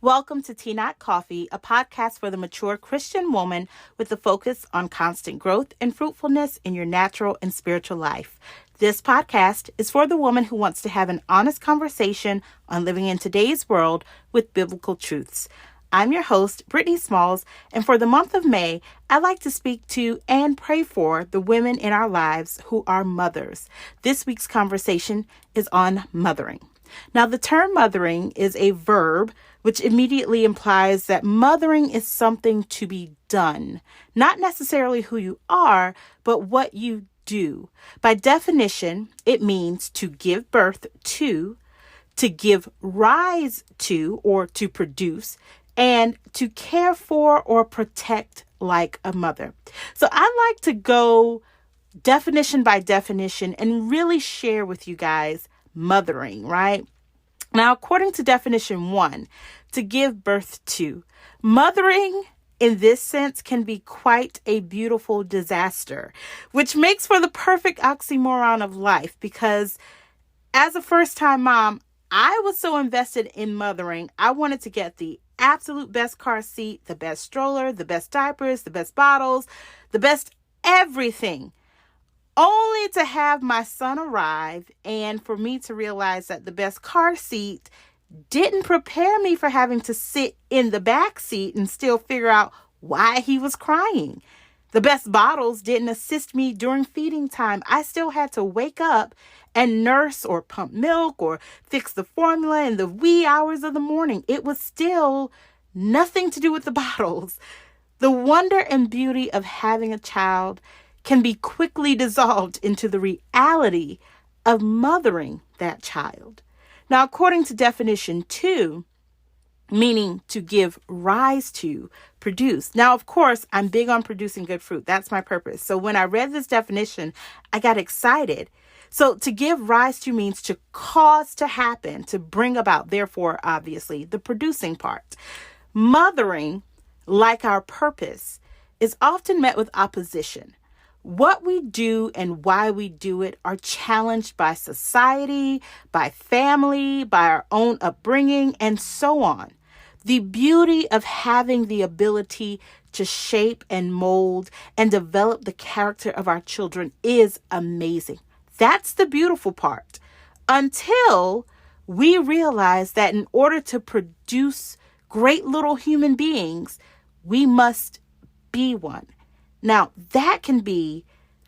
Welcome to Tea Not Coffee, a podcast for the mature Christian woman with a focus on constant growth and fruitfulness in your natural and spiritual life. This podcast is for the woman who wants to have an honest conversation on living in today's world with biblical truths. I'm your host, Brittany Smalls, and for the month of May, I'd like to speak to and pray for the women in our lives who are mothers. This week's conversation is on mothering. Now, the term mothering is a verb which immediately implies that mothering is something to be done, not necessarily who you are, but what you do. By definition, it means to give birth to give rise to or to produce, and to care for or protect like a mother. So I like to go definition by definition and really share with you guys mothering, right? Now, according to definition 1, to give birth to, mothering in this sense can be quite a beautiful disaster, which makes for the perfect oxymoron of life because as a first-time mom, I was so invested in mothering, I wanted to get the absolute best car seat, the best stroller, the best diapers, the best bottles, the best everything. Only to have my son arrive and for me to realize that the best car seat didn't prepare me for having to sit in the back seat and still figure out why he was crying. The best bottles didn't assist me during feeding time. I still had to wake up and nurse or pump milk or fix the formula in the wee hours of the morning. It was still nothing to do with the bottles. The wonder and beauty of having a child can be quickly dissolved into the reality of mothering that child. Now, according to definition 2, meaning to give rise to, produce. Now, of course, I'm big on producing good fruit. That's my purpose. So when I read this definition, I got excited. So to give rise to means to cause to happen, to bring about, therefore, obviously, the producing part. Mothering, like our purpose, is often met with opposition. What we do and why we do it are challenged by society, by family, by our own upbringing, and so on. The beauty of having the ability to shape and mold and develop the character of our children is amazing. That's the beautiful part. Until we realize that in order to produce great little human beings, we must be one. Now, that can be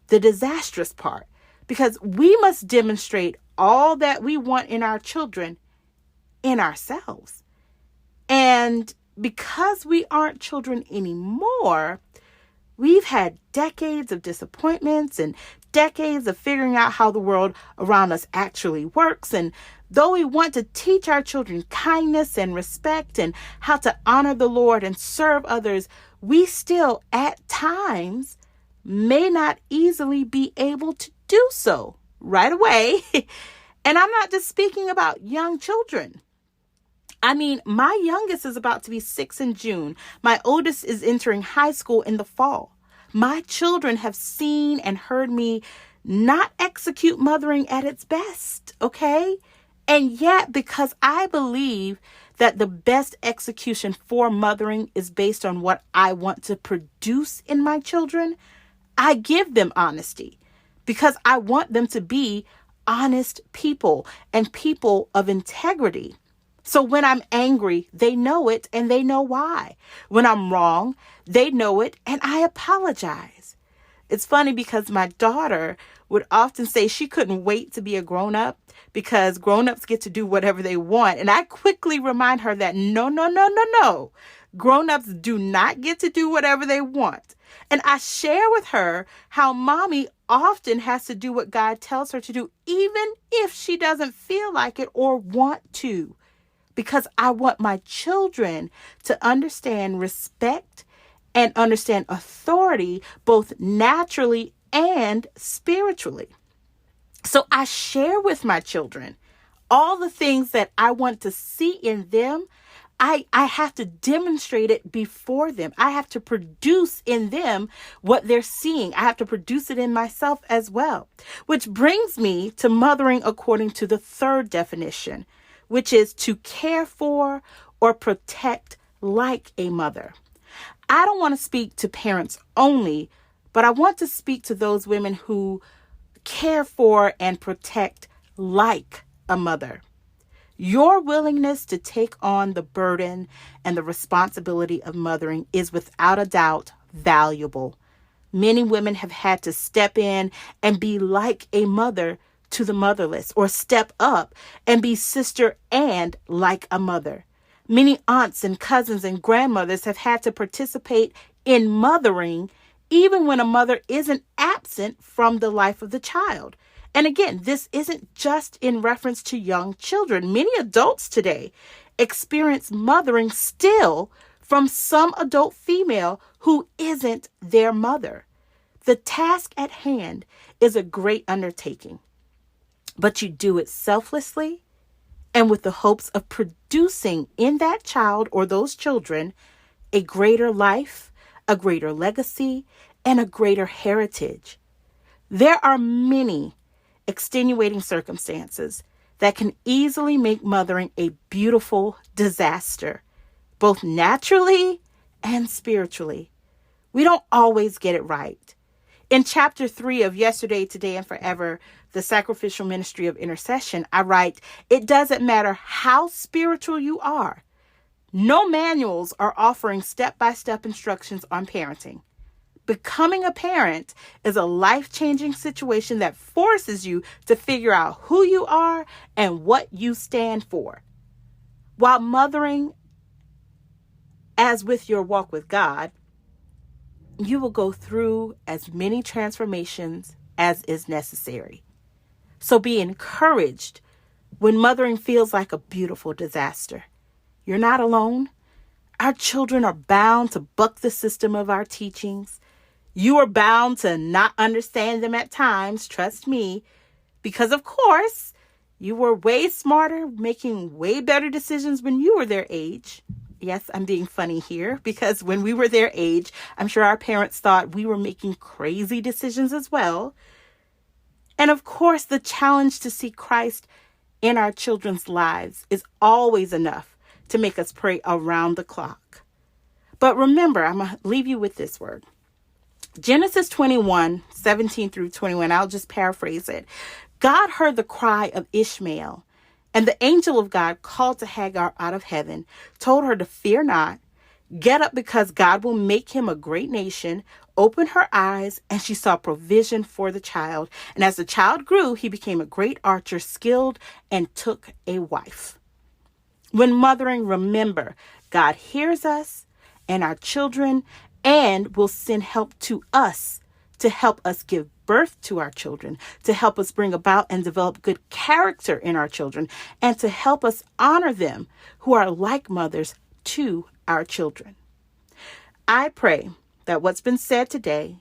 the disastrous part because we must demonstrate all that we want in our children in ourselves. And because we aren't children anymore, we've had decades of disappointments and decades of figuring out how the world around us actually works. And though we want to teach our children kindness and respect and how to honor the Lord and serve others, we still at times may not easily be able to do so right away. And I'm not just speaking about young children. I mean, my youngest is about to be 6 in June. My oldest is entering high school in the fall. My children have seen and heard me not execute mothering at its best, okay? And yet, because I believe that the best execution for mothering is based on what I want to produce in my children, I give them honesty because I want them to be honest people and people of integrity. So when I'm angry, they know it and they know why. When I'm wrong, they know it and I apologize. It's funny because my daughter would often say she couldn't wait to be a grown-up because grown-ups get to do whatever they want. And I quickly remind her that no. Grown-ups do not get to do whatever they want. And I share with her how mommy often has to do what God tells her to do, even if she doesn't feel like it or want to. Because I want my children to understand respect and understand authority, both naturally and spiritually. So I share with my children all the things that I want to see in them. I have to demonstrate it before them. I have to produce in them what they're seeing. I have to produce it in myself as well. Which brings me to mothering according to the third definition, which is to care for or protect like a mother. I don't want to speak to parents only, but I want to speak to those women who care for and protect like a mother. Your willingness to take on the burden and the responsibility of mothering is without a doubt valuable. Many women have had to step in and be like a mother to the motherless, or step up and be sister and like a mother. Many aunts and cousins and grandmothers have had to participate in mothering even when a mother isn't absent from the life of the child. And again, this isn't just in reference to young children. Many adults today experience mothering still from some adult female who isn't their mother. The task at hand is a great undertaking, but you do it selflessly and with the hopes of producing in that child or those children a greater life, a greater legacy, and a greater heritage. There are many extenuating circumstances that can easily make mothering a beautiful disaster, both naturally and spiritually. We don't always get it right. In chapter 3 of Yesterday, Today, and Forever, the Sacrificial Ministry of Intercession, I write, it doesn't matter how spiritual you are. No manuals are offering step-by-step instructions on parenting. Becoming a parent is a life-changing situation that forces you to figure out who you are and what you stand for. While mothering, as with your walk with God, you will go through as many transformations as is necessary. So be encouraged when mothering feels like a beautiful disaster. You're not alone. Our children are bound to buck the system of our teachings. You are bound to not understand them at times, trust me, because of course, you were way smarter, making way better decisions when you were their age. Yes, I'm being funny here because when we were their age, I'm sure our parents thought we were making crazy decisions as well. And of course, the challenge to see Christ in our children's lives is always enough to make us pray around the clock. But remember, I'm going to leave you with this word. Genesis 21:17-21, I'll just paraphrase it. God heard the cry of Ishmael, and the angel of God called to Hagar out of heaven, told her to fear not, get up because God will make him a great nation, opened her eyes, and she saw provision for the child. And as the child grew, he became a great archer, skilled, and took a wife. When mothering, remember, God hears us and our children and will send help to us to help us give birth to our children, to help us bring about and develop good character in our children, and to help us honor them who are like mothers to our children. I pray that what's been said today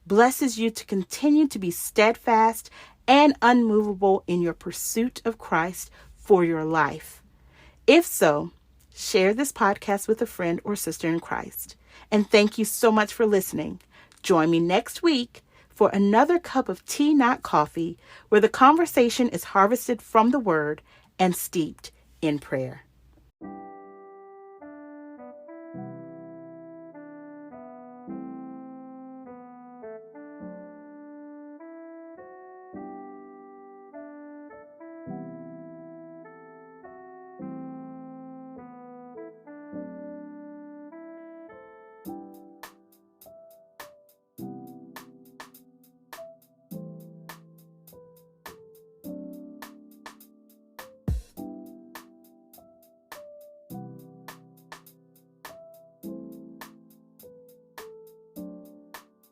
blesses you to continue to be steadfast and unmovable in your pursuit of Christ for your life. If so, share this podcast with a friend or sister in Christ. And thank you so much for listening. Join me next week for another cup of tea, not coffee, where the conversation is harvested from the Word and steeped in prayer.